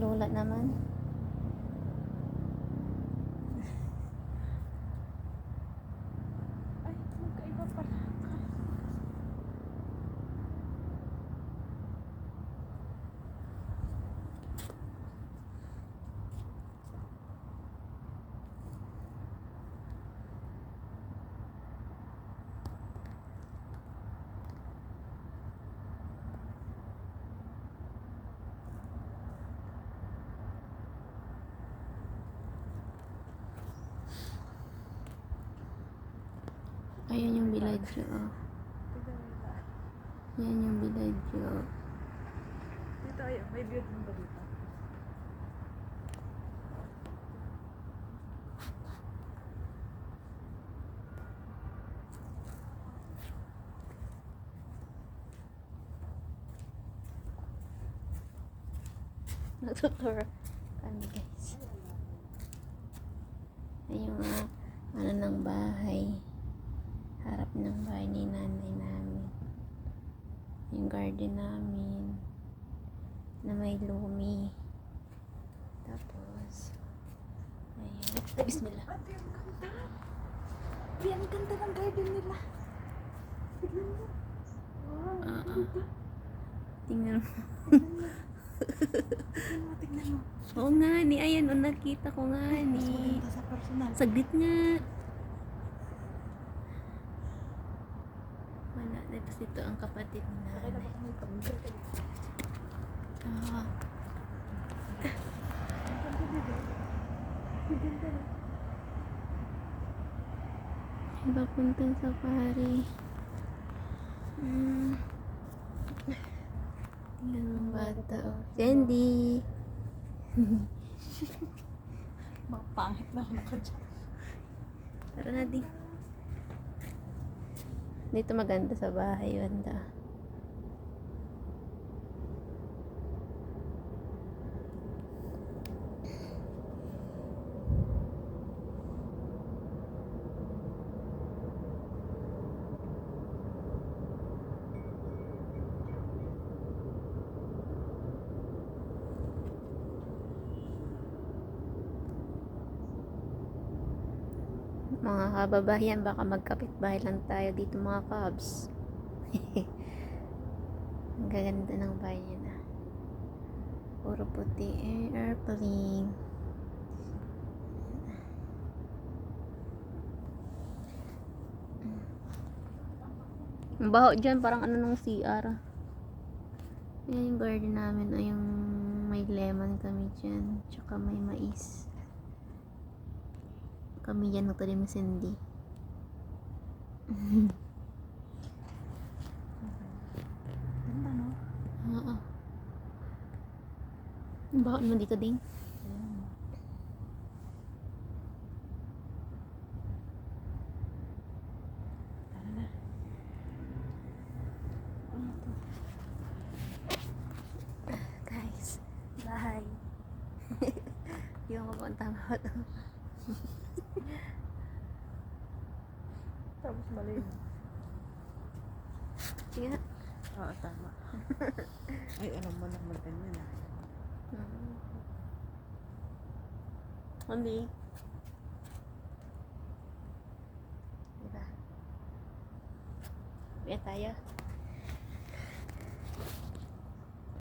lola naman. Ay, magkaiba pala. Ayan yung Villaggio. Ayan yung Villaggio. Dito ay may view din ba dito? Nagtutour kami guys. Ayan yung ano ng bahay. Harap ng bahay ni nanay namin. Yung garden namin. Na may lumi. Tapos ayan. Ay, bismillah. Ate, ang ganda. Ate, ang ganda ng garden nila. Tignan mo. Wow, ang ganda. Tingnan mo. Tignan mo. Oo nga ni. Ayan, o nakita ko nga Mas ni. maganda sa personal. Saglit nga. Wala. Tapos ito ang kapatid ni Pakita nanay. mo kung may pamilya ka dito. Ah, Ang ganda dito. Ang ganda na. iba puntang safari. Tingnan mo ang bata. Oh. Sandy! Mapangit na ako ka dyan. Tara na din. Dito maganda sa bahay, banda. Mga kababayan, baka magkapit-bahay lang tayo dito mga kabs. Ang gaganda ng bahay niya na. Puro puti. Airplane. Ang baho dyan, parang ano nung CR. Ayan yung garden namin. Ay yung may lemon kami dyan. Tsaka may mais. Kami yan nagtanim ni Cindy. Ganda, no? Oo. Ang baho naman dito din. Ayan. Tara na. Ano to? Guys, bahay. Yung mapunta mo to. Tapos maliit. Sige nga. Oo, tama. Ay, alam mo naman ganyan ah. Hindi. Diba? Kaya tayo.